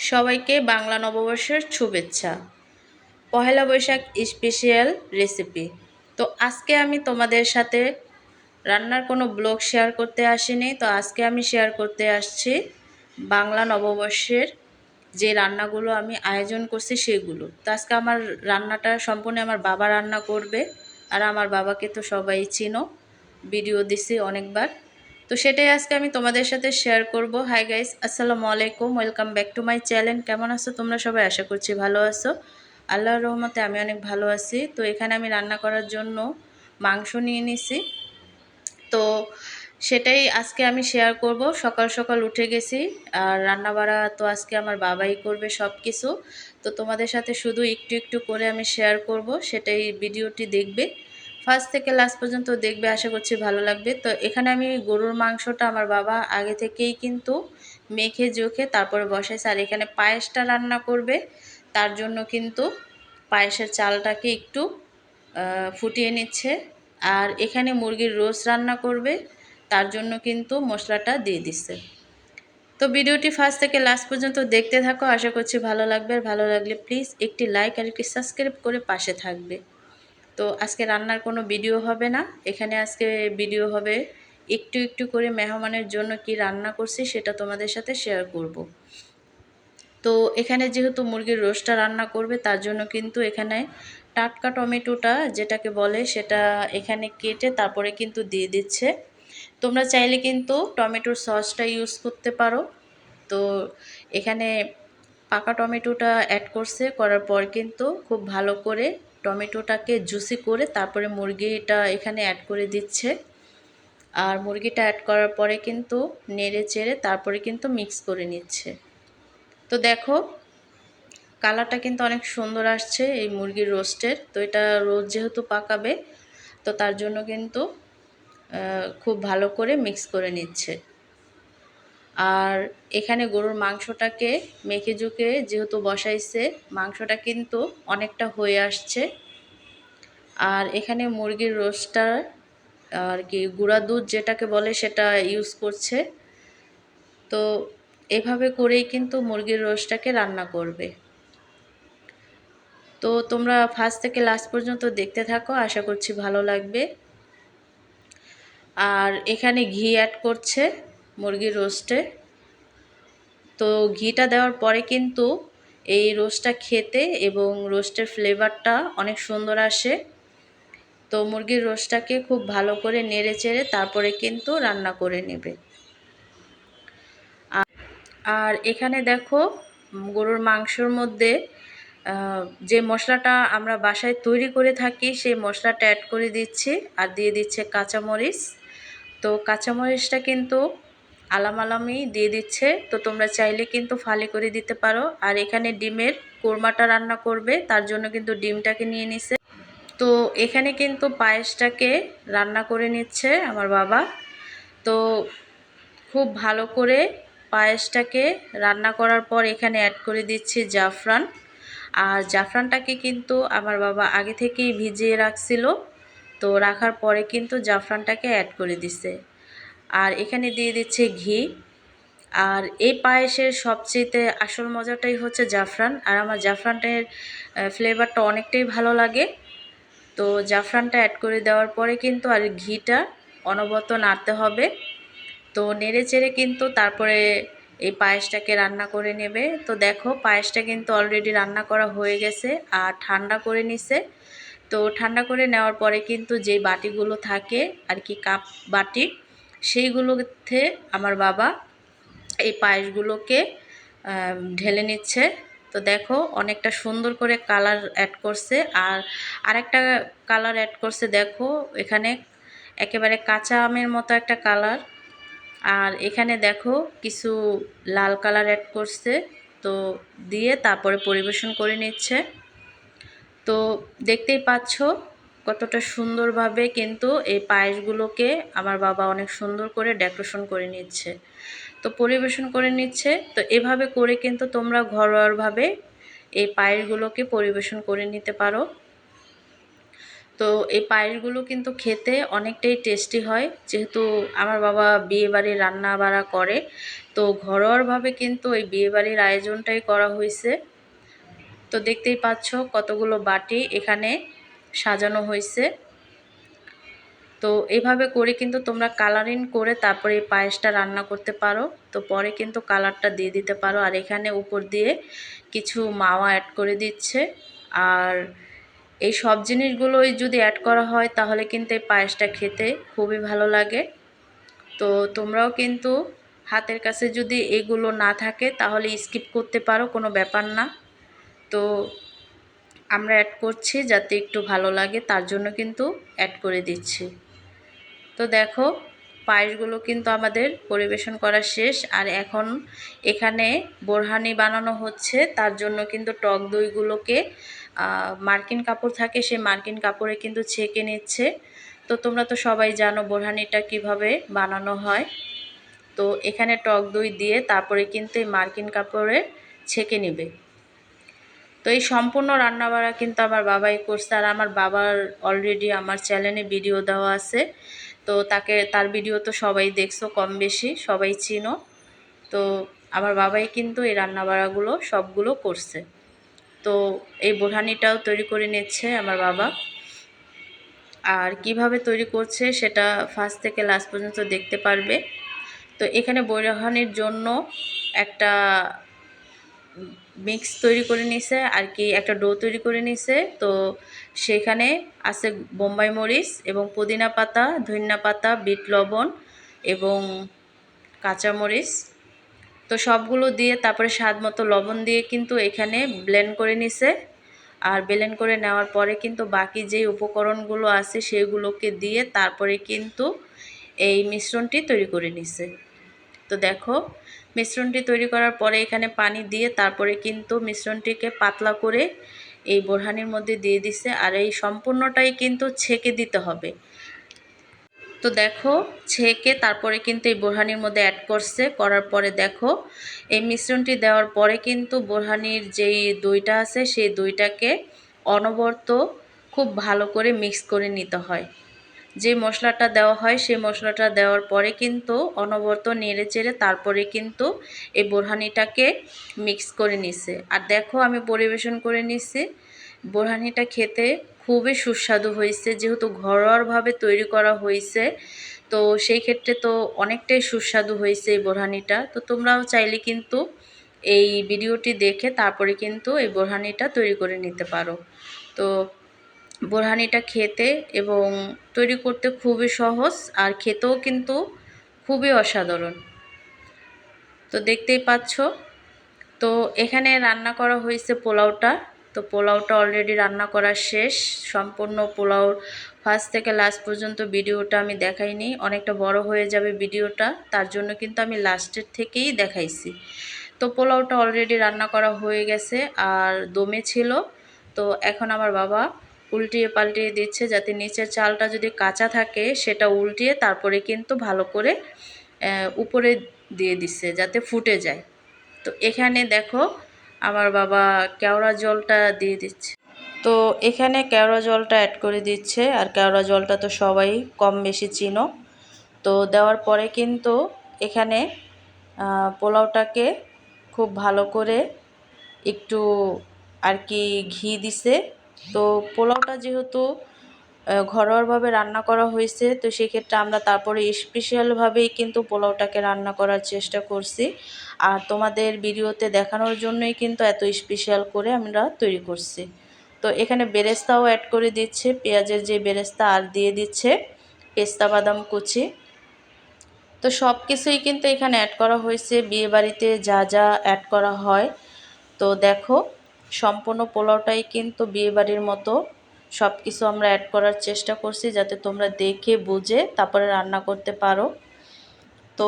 সবাইকে বাংলা নববর্ষের শুভেচ্ছা। Pohela Boishakh special recipe. তো আজকে আমি তোমাদের সাথে রান্নার কোনো ব্লগ শেয়ার করতে আসিনি। তো আজকে আমি শেয়ার করতে আসছি বাংলা নববর্ষের যে রান্নাগুলো আমি আয়োজন করছি সেগুলো। তো আজকে আমার রান্নাটা সম্পূর্ণ আমার বাবা রান্না করবে। আর আমার বাবাকে তো সবাই চিনো, ভিডিও দিছি অনেকবার। তো সেটাই আজকে আমি তোমাদের সাথে শেয়ার করব। হাই গাইস, আসসালামু আলাইকুম, welcome back to my channel. কেমন আছো তোমরা সবাই? আশা করছি ভালো আছো। আল্লাহর রহমতে আমি অনেক ভালো আছি। তো এখানে আমি রান্না করার জন্য মাংস নিয়ে নিছি। তো সেটাই আজকে আমি শেয়ার করব। সকাল সকাল উঠে গেছি, আর রান্না বাড়া তো আজকে আমার বাবাই করবে সব কিছু। তো তোমাদের সাথে শুধু একটু একটু করে আমি শেয়ার করব, সেটাই ভিডিওটি দেখবে ফার্স্ট থেকে লাস্ট পর্যন্ত দেখবে, আশা করছি ভালো লাগবে। তো এখানে আমি গরুর মাংসটা আমার বাবা আগে থেকেই কিন্তু মেখে জোখে তারপরে বসাইছে। আর এখানে পায়েসটা রান্না করবে, তার জন্য কিন্তু পায়েসের চালটাকে একটু ফুটিয়ে নিচ্ছে। আর এখানে মুরগির রোস্ট রান্না করবে, তার জন্য কিন্তু মশলাটা দিয়ে দিচ্ছে। তো ভিডিওটি ফার্স্ট থেকে লাস্ট পর্যন্ত দেখতে থাকো, আশা করছি ভালো লাগবে। আর ভালো লাগলে প্লিজ একটি লাইক আর একটি সাবস্ক্রাইব করে পাশে থাকবে। তো আজকে রান্নার কোনো ভিডিও হবে না, এখানে আজকে ভিডিও হবে একটু একটু করে মেহমানের জন্য কি রান্না করছি সেটা তোমাদের সাথে শেয়ার করব। তো এখানে যেহেতু মুরগির রোস্টটা রান্না করবে, তার জন্য কিন্তু এখানে টাটকা টমেটোটা যেটাকে বলে সেটা এখানে কেটে তারপরে কিন্তু দিয়ে দিচ্ছে। তোমরা চাইলে কিন্তু টমেটোর সসটা ইউজ করতে পারো। তো এখানে পাকা টমেটোটা অ্যাড করছে, করার পর কিন্তু খুব ভালো করে টমেটোটাকে জুসি করে তারপরে মুরগিটা এখানে অ্যাড করে দিচ্ছে। আর মুরগিটা অ্যাড করার পরে কিন্তু নেড়ে চেড়ে তারপরে কিন্তু মিক্স করে নিচ্ছে। তো দেখো কালারটা কিন্তু অনেক সুন্দর আসছে এই মুরগির রোস্টের। তো এটা রোজ যেহেতু পাকাবে, তো তার জন্য কিন্তু খুব ভালো করে মিক্স করে নিচ্ছে। আর এখানে গরুর মাংসটাকে মেখে জুকে যেহেতু বসাইছে, মাংসটা কিন্তু অনেকটা হয়ে আসছে। আর এখানে মুরগির রোস্টটা আর কি গুঁড়া দুধ যেটাকে বলে সেটা ইউজ করছে। তো এভাবে করেই কিন্তু মুরগির রোস্টটাকে রান্না করবে। তো তোমরা ফার্স্ট থেকে লাস্ট পর্যন্ত দেখতে থাকো, আশা করছি ভালো লাগবে। আর এখানে ঘি অ্যাড করছে মুরগির রোস্টে। তো ঘিটা দেওয়ার পরে কিন্তু এই রোস্টটা খেতে এবং রোস্টের ফ্লেভারটা অনেক সুন্দর আসে। তো মুরগির রোস্টটাকে খুব ভালো করে নেড়ে চেড়ে তারপরে কিন্তু রান্না করে নেবে। আর এখানে দেখো গরুর মাংসর মধ্যে যে মশলাটা আমরা বাসায় তৈরি করে থাকি সেই মশলাটা অ্যাড করে দিচ্ছি। আর দিয়ে দিচ্ছে কাঁচামরিচ। তো কাঁচামরিচটা কিন্তু আলাম আলামই দিয়ে দিচ্ছে। তো তোমরা চাইলে কিন্তু ফালি করে দিতে পারো। আর এখানে ডিমের কোরমাটা রান্না করবে, তার জন্য কিন্তু ডিমটাকে নিয়ে নিছে। তো এখানে কিন্তু পায়েসটাকে রান্না করে নিচ্ছে আমার বাবা। তো খুব ভালো করে পায়েসটাকে রান্না করার পর এখানে অ্যাড করে দিচ্ছি জাফরান। আর জাফরানটাকে কিন্তু আমার বাবা আগে থেকেই ভিজিয়ে রাখছিল। তো রাখার পরে কিন্তু জাফরানটাকে অ্যাড করে দিছে। আর এখানে দিয়ে দিচ্ছে ঘি। আর এই পায়েসের সবচেয়ে আসল মজাটাই হচ্ছে জাফরান। আর আমার জাফরানের ফ্লেভারটা অনেকটাই ভালো লাগে। তো জাফরানটা অ্যাড করে দেওয়ার পরে কিন্তু আর ঘিটা অনবরত নাড়তে হবে। তো নেড়ে চেড়ে কিন্তু তারপরে এই পায়েসটাকে রান্না করে নেবে। তো দেখো পায়েসটা কিন্তু অলরেডি রান্না করা হয়ে গেছে আর ঠান্ডা করে নিছে। তো ঠান্ডা করে নেওয়ার পরে কিন্তু যেই বাটিগুলো থাকে আর কি, কাপ বাটি, সেইগুলোতে আমার বাবা এই পায়েসগুলোকে ঢেলে নিচ্ছে। তো দেখো অনেকটা সুন্দর করে কালার অ্যাড করছে। আর আরেকটা কালার অ্যাড করছে, দেখো এখানে একেবারে কাঁচা আমের মতো একটা কালার। আর এখানে দেখো কিছু লাল কালার অ্যাড করছে। তো দিয়ে তারপরে পরিবেশন করে নিচ্ছে। তো দেখতেই পাচ্ছ কতটা সুন্দরভাবে কিন্তু এই পায়েসগুলোকে আমার বাবা অনেক সুন্দর করে ডেকোরেশন করে নিচ্ছে। তো পরিবেশন করে নিচ্ছে। তো এভাবে করে কিন্তু তোমরা ঘরোয়াভাবে এই পায়েসগুলোকে পরিবেশন করে নিতে পারো। তো এই পায়েসগুলো কিন্তু খেতে অনেকটাই টেস্টি হয়, যেহেতু আমার বাবা বিয়েবাড়ির রান্না বাড়া করে, তো ঘরোয়াভাবে কিন্তু এই বিয়েবাড়ির আয়োজনটাই করা হয়েছে। তো দেখতেই পাচ্ছ কতগুলো বাটি এখানে সাজানো হয়েছে। তো এভাবে করে কিন্তু তোমরা কালারিং করে তারপরে এই পায়েসটা রান্না করতে পারো। তো পরে কিন্তু কালারটা দিয়ে দিতে পারো। আর এখানে উপর দিয়ে কিছু মাওয়া অ্যাড করে দিচ্ছে। আর এই সব জিনিসগুলোই যদি অ্যাড করা হয় তাহলে কিন্তু এই পায়েসটা খেতে খুবই ভালো লাগে। তো তোমরাও কিন্তু হাতের কাছে যদি এগুলো না থাকে তাহলে স্কিপ করতে পারো, কোনো ব্যাপার না। তো আমরা অ্যাড করছি যাতে একটু ভালো লাগে, তার জন্য কিন্তু অ্যাড করে দিচ্ছি। তো দেখো পায়েসগুলো কিন্তু আমাদের পরিবেশন করা শেষ। আর এখন এখানে বোরহানি বানানো হচ্ছে, তার জন্য কিন্তু টক দইগুলোকে মার্কিন কাপড় থাকে, সেই মার্কিন কাপড়ে কিন্তু ছেঁকে নিচ্ছে। তো তোমরা তো সবাই জানো বোরহানিটা কিভাবে বানানো হয়। তো এখানে টক দই দিয়ে তারপরে কিন্তু এই মার্কিন কাপড়ে ছেঁকে নেবে। তো এই সম্পূর্ণ রান্নাবাড়া কিন্তু আমার বাবাই করছে। আর আমার বাবার অলরেডি আমার চ্যানেলে ভিডিও দেওয়া আছে, তো তার ভিডিও তো সবাই দেখছো, কম বেশি সবাই চিনো। তো আমার বাবাই কিন্তু এই রান্নাবাড়াগুলো সবগুলো করছে। তো এই বোরহানিটাও তৈরি করে নিচ্ছে আমার বাবা। আর কিভাবে তৈরি করছে সেটা ফার্স্ট থেকে লাস্ট পর্যন্ত দেখতে পারবে। তো এখানে বোরহানির জন্য একটা মিক্স তৈরি করে নিছে, আর কি একটা ডো তৈরি করে নিছে। তো সেখানে আছে বোম্বাই মরিচ এবং পুদিনা পাতা, ধনিয়া পাতা, বিট লবণ এবং কাঁচামরিচ। তো সবগুলো দিয়ে তারপরে স্বাদ মতো লবণ দিয়ে কিন্তু এখানে ব্লেন্ড করে নিছে। আর ব্লেন্ড করে নেওয়ার পরে কিন্তু বাকি যেই উপকরণগুলো আছে সেগুলোকে দিয়ে তারপরে কিন্তু এই মিশ্রণটি তৈরি করে নিছে। তো দেখো মিশ্রণটি তৈরি করার পরে এখানে পানি দিয়ে তারপরে কিন্তু মিশ্রণটিকে পাতলা করে এই বোরহানির মধ্যে দিয়ে দিছে। আর এই সম্পূর্ণটাই কিন্তু ছেঁকে দিতে হবে। তো দেখো ছেঁকে তারপরে কিন্তু এই বোরহানির মধ্যে অ্যাড করছে, করার পরে দেখো এই মিশ্রণটি দেওয়ার পরে কিন্তু বোরহানির যেই দইটা আছে সেই দইটাকে অনবরত খুব ভালো করে মিক্স করে নিতে হয়। যে মশলাটা দেওয়া হয় সেই মশলাটা দেওয়ার পরে কিন্তু অনবরত নেড়ে চেড়ে তারপরে কিন্তু এই বোরহানিটাকে মিক্স করে নিছে। আর দেখো আমি পরিবেশন করে নিছি। বোরহানিটা খেতে খুবই সুস্বাদু হয়েছে, যেহেতু ঘরোয়াভাবে তৈরি করা হয়েছে। তো সেই ক্ষেত্রে তো অনেকটাই সুস্বাদু হয়েছে এই বোরহানিটা। তো তোমরাও চাইলে কিন্তু এই ভিডিওটি দেখে তারপরে কিন্তু এই বোরহানিটা তৈরি করে নিতে পারো। তো বোরহানিটা খেতে এবং তৈরি করতে খুবই সহজ, আর খেতেও কিন্তু খুবই অসাধারণ। তো দেখতেই পাচ্ছ। তো এখানে রান্না করা হয়েছে পোলাওটা। তো পোলাওটা অলরেডি রান্না করা শেষ। সম্পূর্ণ পোলাও ফার্স্ট থেকে লাস্ট পর্যন্ত ভিডিওটা আমি দেখাইনি, অনেকটা বড় হয়ে যাবে ভিডিওটা, তার জন্য কিন্তু আমি লাস্টের থেকেই দেখাইছি। তো পোলাওটা অলরেডি রান্না করা হয়ে গেছে আর দমে ছিল। তো এখন আমার বাবা উল্টিয়ে পাল্টিয়ে দিচ্ছে, যাতে নিচের চালটা যদি কাঁচা থাকে সেটা উল্টিয়ে তারপরে কিন্তু ভালো করে উপরে দিয়ে দিচ্ছে যাতে ফুটে যায়। তো এখানে দেখো আমার বাবা কেওড়া জলটা দিয়ে দিচ্ছে। তো এখানে কেওড়া জলটা অ্যাড করে দিচ্ছে। আর কেওড়া জলটা তো সবাই কম বেশি চিনো। তো দেওয়ার পরে কিন্তু এখানে পোলাওটাকে খুব ভালো করে একটু আর কি ঘি দিছে। তো পোলাওটা যেহেতু ঘরোয়াভাবে রান্না করা হয়েছে, তো সেক্ষেত্রে আমরা তারপরে স্পেশালভাবেই কিন্তু পোলাওটাকে রান্না করার চেষ্টা করছি। আর তোমাদের ভিডিওতে দেখানোর জন্যই কিন্তু এত স্পেশাল করে আমরা তৈরি করছি। তো এখানে বেরেস্তাও অ্যাড করে দিচ্ছে, পেঁয়াজের যে বেরেস্তা, আর দিয়ে দিচ্ছে পেস্তা বাদাম কুচি। তো সব কিছুই কিন্তু এখানে অ্যাড করা হয়েছে বিয়েবাড়িতে যা যা অ্যাড করা হয়। তো দেখো সম্পূর্ণ পোলাওটাই কিন্তু বিয়েবাড়ির মতো সব কিছু আমরা অ্যাড করার চেষ্টা করছি, যাতে তোমরা দেখে বুঝে তারপরে রান্না করতে পারো। তো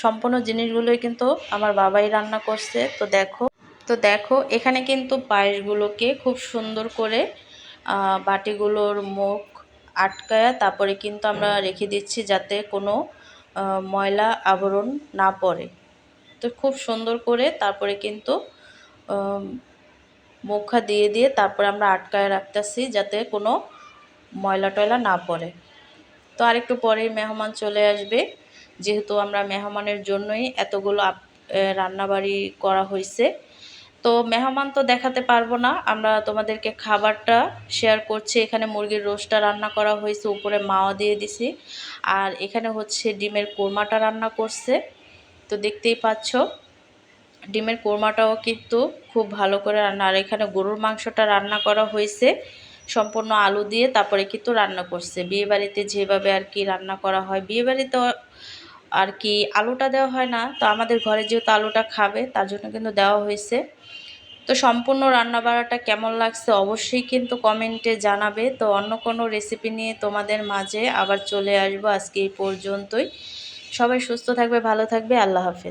সম্পূর্ণ জিনিসগুলোই কিন্তু আমার বাবাই রান্না করছে। তো দেখো এখানে কিন্তু পায়েসগুলোকে খুব সুন্দর করে বাটিগুলোর মুখ আটকায়া তারপরে কিন্তু আমরা রেখে দিচ্ছি, যাতে কোনো ময়লা আবরণ না পড়ে। তো খুব সুন্দর করে তারপরে কিন্তু মুখা দিয়ে দিয়ে তারপরে আমরা আটকায় রাখতেছি, যাতে কোনো ময়লা টয়লা না পড়ে। তো আরেকটু পরেই মেহমান চলে আসবে, যেহেতু আমরা মেহমানের জন্যই এতগুলো রান্নাবাড়ি করা হয়েছে। তো মেহমান তো দেখাতে পারবো না, আমরা তোমাদেরকে খাবারটা শেয়ার করছি। এখানে মুরগির রোস্টটা রান্না করা হয়েছে, উপরে মাওয়া দিয়ে দিছি। আর এখানে হচ্ছে ডিমের কোরমাটা রান্না করছে, তো দেখতেই পাচ্ছ। ডিমের কোরমাটাও কিন্তু খুব ভালো করে রান্না। আর এখানে গরুর মাংসটা রান্না করা হয়েছে সম্পূর্ণ আলু দিয়ে, তারপরে কিন্তু রান্না করছে বিয়েবাড়িতে যেভাবে আর কি রান্না করা হয়। বিয়েবাড়িতে আর কি আলুটা দেওয়া হয় না, তো আমাদের ঘরে যেহেতু আলুটা খাবে তার জন্য কিন্তু দেওয়া হয়েছে। তো সম্পূর্ণ রান্নাবাড়াটা কেমন লাগছে অবশ্যই কিন্তু কমেন্টে জানাবে। তো অন্য কোনো রেসিপি নিয়ে তোমাদের মাঝে আবার চলে আসবো। আজকে এই পর্যন্তই। সবাই সুস্থ থাকবে, ভালো থাকবে। আল্লাহ হাফেজ।